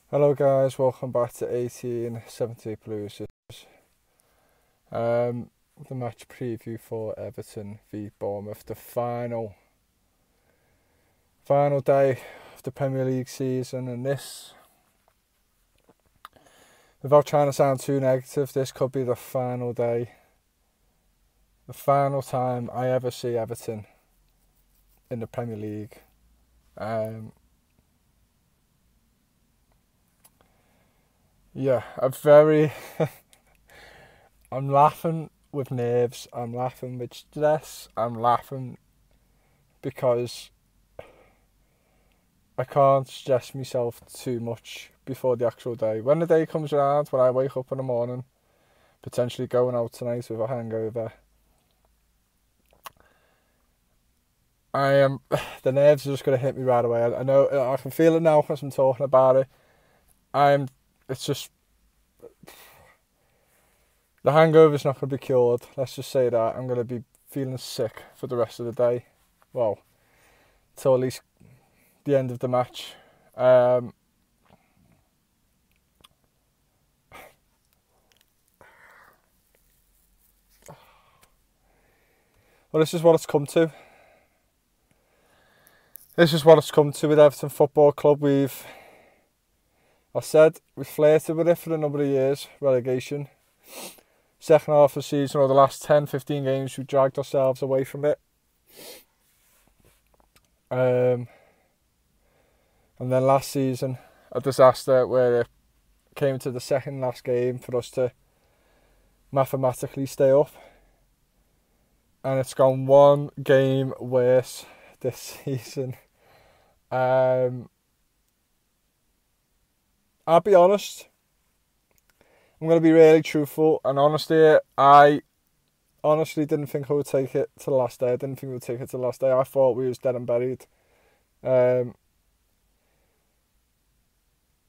Hello guys, welcome back to 1870 Blues. The match preview for Everton v Bournemouth, the final day of the Premier League season, and this, without trying to sound too negative, this could be the final day, the final time I ever see Everton in the Premier League. Yeah, I'm laughing with nerves, I'm laughing with stress, I'm laughing because I can't stress myself too much before the actual day. When the day comes around, when I wake up in the morning, potentially going out tonight with a hangover, the nerves are just going to hit me right away. I know, I can feel it now as I'm talking about it. It's just, the hangover's not going to be cured. Let's just say that. I'm going to be feeling sick for the rest of the day. Well, till at least the end of the match. Well, this is what it's come to. This is what it's come to with Everton Football Club. We've flirted with it for a number of years, relegation. Second half of the season, or the last 10-15 games, we dragged ourselves away from it. And then last season, a disaster where it came to the second last game for us to mathematically stay up. And it's gone one game worse this season. I'll be honest. I'm going to be really truthful and honest here. I honestly didn't think I would take it to the last day. I thought we was dead and buried. Yeah,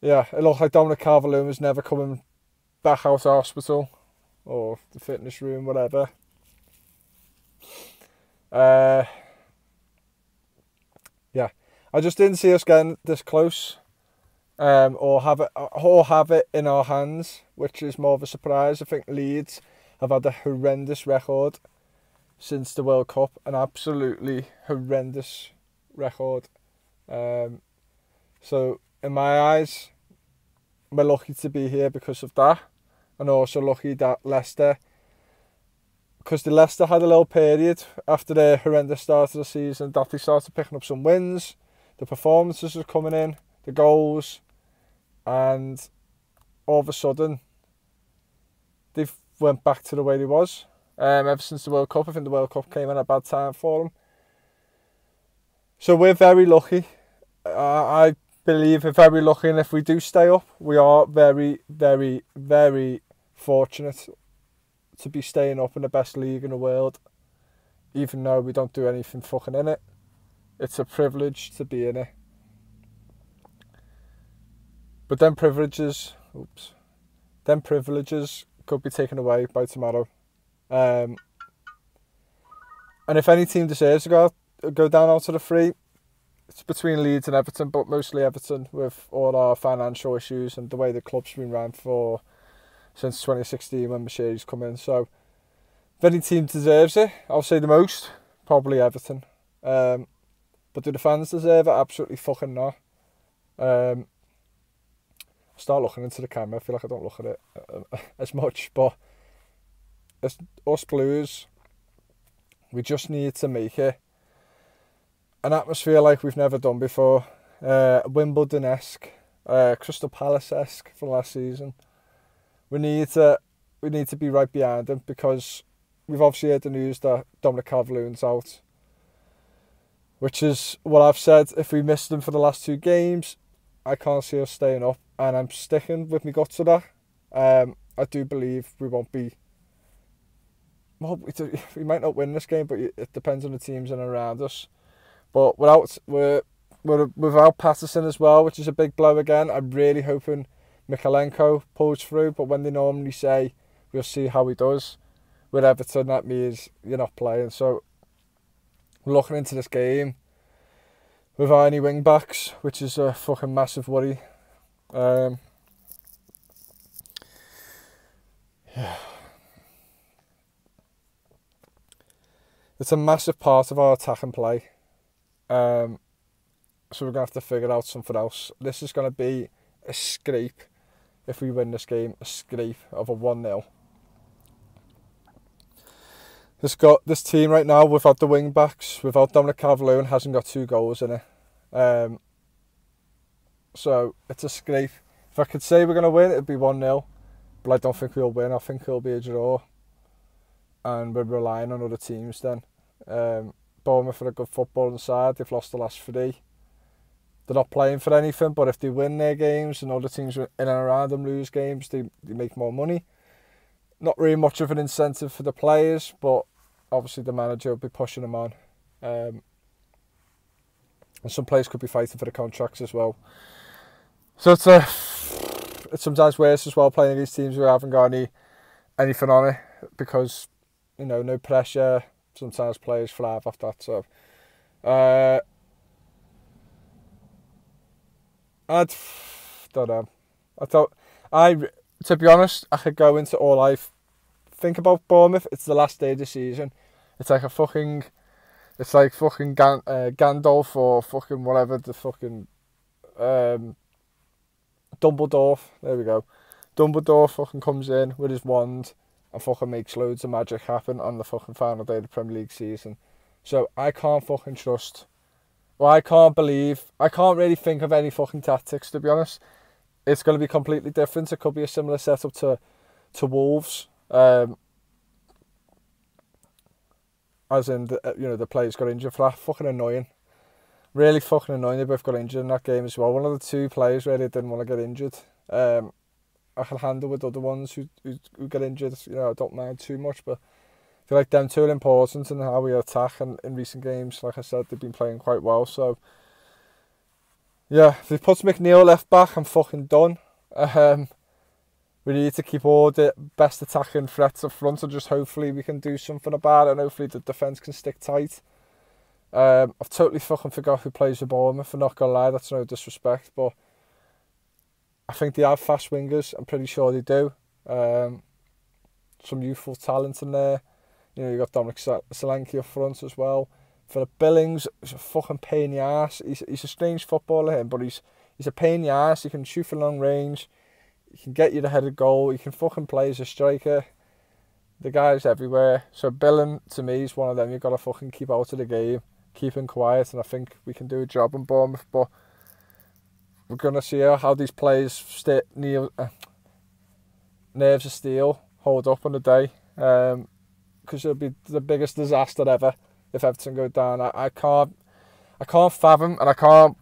it looked like Dominic Calvert-Lewin was never coming back out of hospital or the fitness room, whatever. Yeah, I just didn't see us getting this close. Or have it in our hands, which is more of a surprise. I think Leeds have had a horrendous record since the World Cup, an absolutely horrendous record. So in my eyes, we're lucky to be here because of that, and also lucky that Leicester, because the Leicester had a little period after their horrendous start of the season that they started picking up some wins, the performances are coming in, the goals. And all of a sudden, they've went back to the way they was. Ever since the World Cup, I think the World Cup came at a bad time for them. So we're very lucky. I believe we're very lucky, and if we do stay up, we are very, very, very fortunate to be staying up in the best league in the world, even though we don't do anything fucking in it. It's a privilege to be in it. But them privileges could be taken away by tomorrow. And if any team deserves to go down out of the three, it's between Leeds and Everton, but mostly Everton with all our financial issues and the way the club's been ran since 2016 when Mashiri's come in. So if any team deserves it, I'll say the most, probably Everton. But do the fans deserve it? Absolutely fucking not. Start looking into the camera. I feel like I don't look at it as much, but as us Blues, we just need to make it an atmosphere like we've never done before. Wimbledon-esque, Crystal Palace-esque for last season. We need to be right behind them, because we've obviously heard the news that Dominic Calvert-Lewin's out, which is what I've said. If we miss them for the last two games, I can't see us staying up, and I'm sticking with my guts to that. I do believe we won't be. Well, we might not win this game, but it depends on the teams in and around us. But without Patterson as well, which is a big blow again, I'm really hoping Mikalenko pulls through. But when they normally say we'll see how he does with Everton, that means you're not playing. So we're looking into this game without any wing backs, which is a fucking massive worry. Yeah. It's a massive part of our attack and play. So we're going to have to figure out something else. This is going to be a scrape if we win this game, a scrape of a 1-0. This team right now, without the wing backs, without Dominic Calvert-Lewin, hasn't got 2 goals in it. So it's a scrape. If I could say we're going to win, it'd be 1-0. But I don't think we'll win. I think it'll be a draw. And we're relying on other teams then. Bournemouth are a good footballing side. They've lost the last 3. They're not playing for anything, but if they win their games and other teams in and around them lose games, they make more money. Not really much of an incentive for the players, but obviously the manager will be pushing them on. And some players could be fighting for the contracts as well. So it's sometimes worse as well playing against teams who haven't got anything on it, because, you know, no pressure. Sometimes players thrive off that. So I don't know. To be honest, I could go into all I think about Bournemouth. It's the last day of the season. It's like fucking Gandalf or fucking whatever, the fucking Dumbledore. There we go. Dumbledore fucking comes in with his wand and fucking makes loads of magic happen on the fucking final day of the Premier League season. So I can't fucking trust. Well, I can't really think of any fucking tactics, to be honest. It's going to be completely different. It could be a similar setup to Wolves. As in, the players got injured for that. Fucking annoying. Really fucking annoying. They both got injured in that game as well. One of the 2 players really didn't want to get injured. I can handle with other ones who get injured. I don't mind too much, but I feel like them 2 are important in how we attack. And in recent games, like I said, they've been playing quite well. So, yeah, if they put McNeil left back, I'm fucking done. We need to keep all the best attacking threats up front, and just hopefully we can do something about it, and hopefully the defence can stick tight. I've totally fucking forgot who plays for Bournemouth, I'm not going to lie, that's no disrespect, but I think they have fast wingers, I'm pretty sure they do. Some youthful talent in there. You got Dominic Solanke up front as well. For the Billings, he's a fucking pain in the arse. He's a strange footballer, him, but he's a pain in the arse. He can shoot from long range. He can get you the headed goal. He can fucking play as a striker. The guy's everywhere. So Billing, to me, is one of them you've got to fucking keep out of the game. Keep him quiet, and I think we can do a job in Bournemouth. But we're going to see how these players nerves of steel hold up on the day. Because it'll be the biggest disaster ever if Everton go down. I can't fathom, and I can't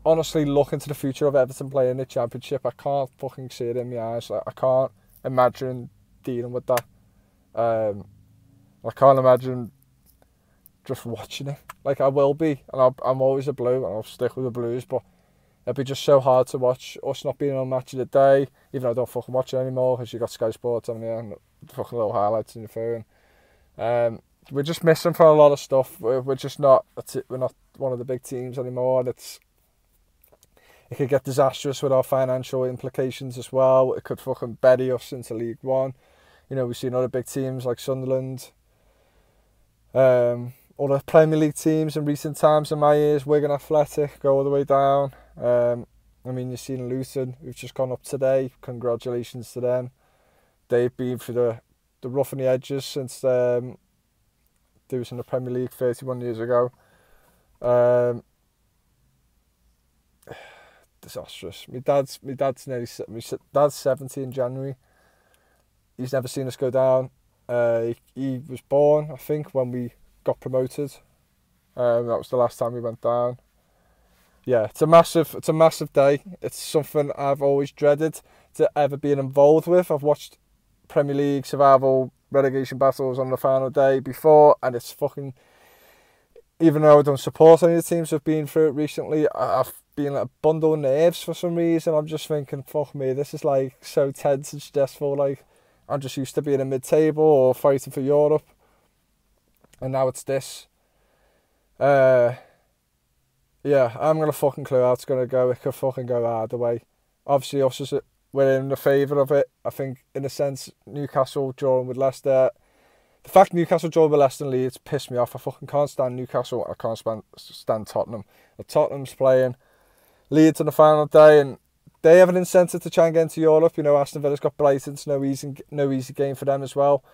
honestly look into the future of Everton playing the Championship. I can't fucking see it in my eyes. I can't imagine dealing with that. I can't imagine just watching it. Like, I will be, and I'm always a Blue, and I'll stick with the Blues, but it'd be just so hard to watch us not being on Match of the Day, even though I don't fucking watch it anymore, because you got Sky Sports on there and fucking little highlights in your phone. We're just missing from a lot of stuff. We're just not. We're not one of the big teams anymore. And it could get disastrous with our financial implications as well. It could fucking bury us into League One. We've seen other big teams like Sunderland, other Premier League teams in recent times in my years, Wigan Athletic, go all the way down. You've seen Luton, who've just gone up today. Congratulations to them. They've been through the rough on the edges since they was in the Premier League 31 years ago. Disastrous. My dad's 70 in January. He's never seen us go down. He was born, I think, when we got promoted. That was the last time we went down. Yeah, it's a massive day. It's something I've always dreaded to ever being involved with. I've watched Premier League survival relegation battles on the final day before, and it's fucking, even though I don't support any of the teams who've been through it recently, I've been like a bundle of nerves for some reason. I'm just thinking, fuck me, this is like so tense and stressful. Like, I'm just used to being in mid-table or fighting for Europe, and now it's this. Yeah, I'm gonna fucking clue how it's gonna go. It could fucking go either way. Obviously, we're in the favour of it. I think, in a sense, Newcastle drawing with Leicester. The fact Newcastle drawing with Leicester and Leeds pissed me off. I fucking can't stand Newcastle. I can't stand Tottenham. But Tottenham's playing Leeds on the final day, and they have an incentive to try and get into Europe. You know, Aston Villa's got Brighton. It's no easy game for them as well.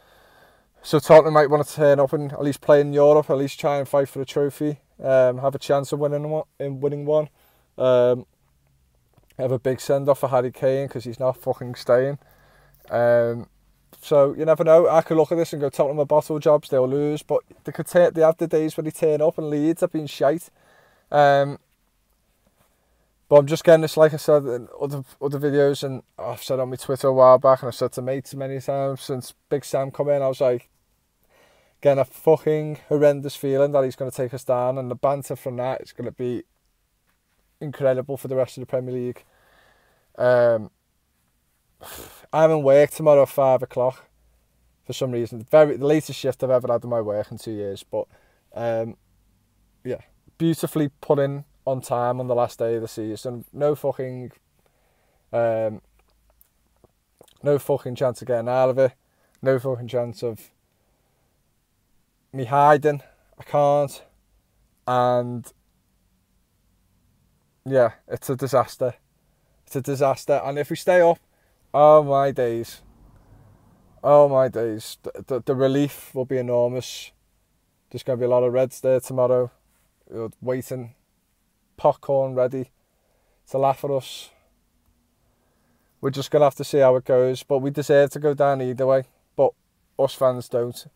So Tottenham might want to turn up and at least play in Europe, at least try and fight for a trophy, have a chance of winning one. Have a big send-off for Harry Kane because he's not fucking staying. So you never know. I could look at this and go, Tottenham are bottle jobs, they'll lose. But they have the days when they turn up, and Leeds have been shite. But I'm just getting this, like I said in other videos, and I've said on my Twitter a while back, and I've said to mates many times since Big Sam come in, I was like, getting a fucking horrendous feeling that he's going to take us down, and the banter from that is going to be incredible for the rest of the Premier League. I'm in work tomorrow at 5 o'clock for some reason. The latest shift I've ever had in my work in 2 years. But yeah, beautifully put in on time on the last day of the season. No fucking chance of getting out of it. No fucking chance of me hiding. I can't. And yeah, it's a disaster. It's a disaster. And if we stay up, oh my days. The relief will be enormous. There's going to be a lot of Reds there tomorrow. You're waiting, popcorn ready to laugh at us. We're just going to have to see how it goes. But we deserve to go down either way. But us fans don't.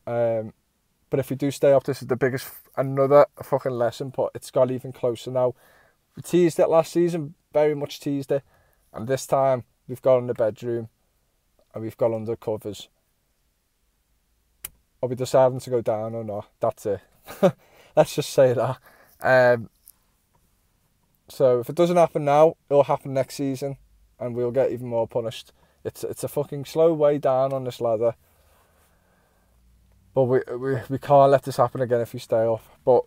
But if we do stay up, this is another fucking lesson. But it's got even closer now. We teased it last season, very much teased it. And this time, we've got in the bedroom and we've got under covers. Are we deciding to go down or not? That's it. Let's just say that. So if it doesn't happen now, it'll happen next season and we'll get even more punished. It's a fucking slow way down on this ladder. But we can't let this happen again if we stay off. But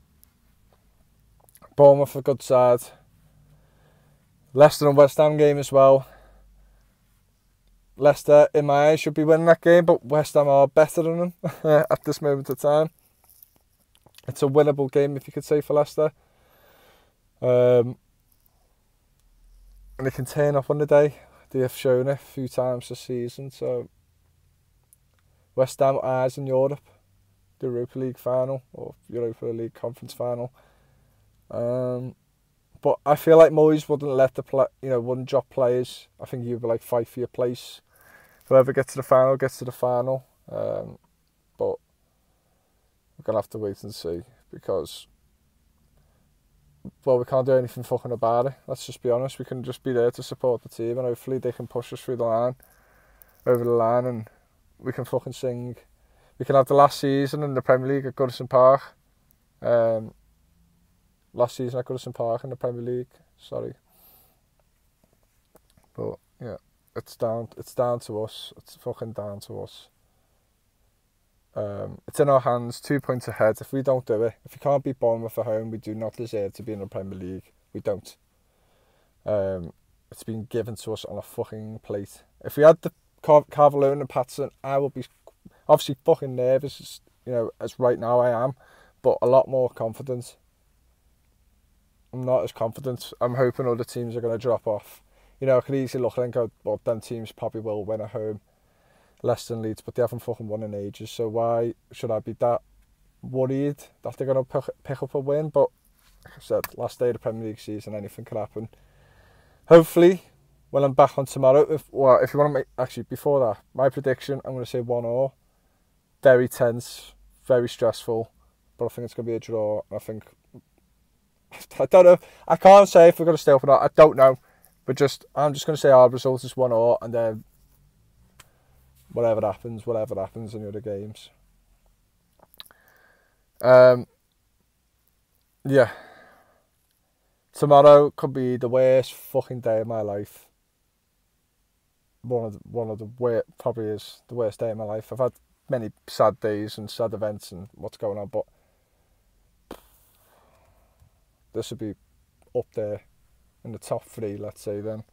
Bournemouth a good side. Leicester and West Ham game as well. Leicester, in my eyes, should be winning that game, but West Ham are better than them at this moment of time. It's a winnable game, if you could say, for Leicester. And they can turn up on the day. They have shown it a few times this season. So West Ham eyes in Europe, the Europa League final or Europa League Conference final. But I feel like Moyes wouldn't let wouldn't drop players. I think he would be like, fight for your place. Whoever gets to the final gets to the final. But we're gonna have to wait and see because, well, we can't do anything fucking about it. Let's just be honest. We can just be there to support the team, and hopefully they can push us over the line, and we can fucking sing. We can have the last season in the Premier League at Goodison Park. Last season at Goodison Park in the Premier League. Sorry. But yeah, it's down to us. It's fucking down to us. It's in our hands, 2 points ahead. If we don't do it, if we can't beat Bournemouth at home, we do not deserve to be in the Premier League. We don't. It's been given to us on a fucking plate. If we had the Calvert-Lewin and Patterson, I would be obviously fucking nervous, as right now I am, but a lot more confident. I'm not as confident. I'm hoping other teams are going to drop off. I could easily look at it and go, well, them teams probably will win at home. Leicester and Leeds, but they haven't fucking won in ages. So why should I be that worried that they're going to pick up a win? But like I said, last day of the Premier League season, anything could happen. Hopefully, when I'm back on tomorrow, if you want to make, actually before that, my prediction, I'm going to say 1-1. Very tense, very stressful, but I think it's going to be a draw. I don't know. I can't say if we're going to stay up or not. I don't know. But I'm just going to say our result is 1-1, and then whatever happens in the other games. Yeah. Tomorrow could be the worst fucking day of my life. One of the worst, probably is the worst day of my life. I've had many sad days and sad events and what's going on, but this would be up there in the top 3, let's say then.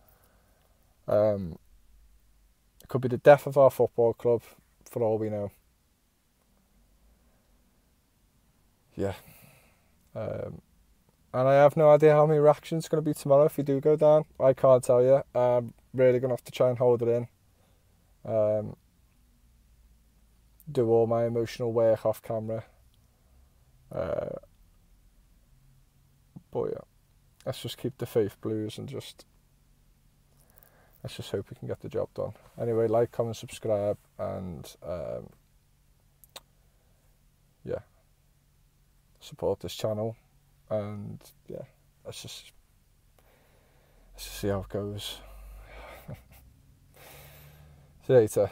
It could be the death of our football club, for all we know. Yeah. And I have no idea how my reaction's going to be tomorrow if we do go down. I can't tell you. I'm really going to have to try and hold it in. Do all my emotional work off camera. But yeah, let's just keep the faith, Blues, and let's just hope we can get the job done. Anyway, like, comment, subscribe, and yeah, support this channel. And yeah, let's just see how it goes. See you later.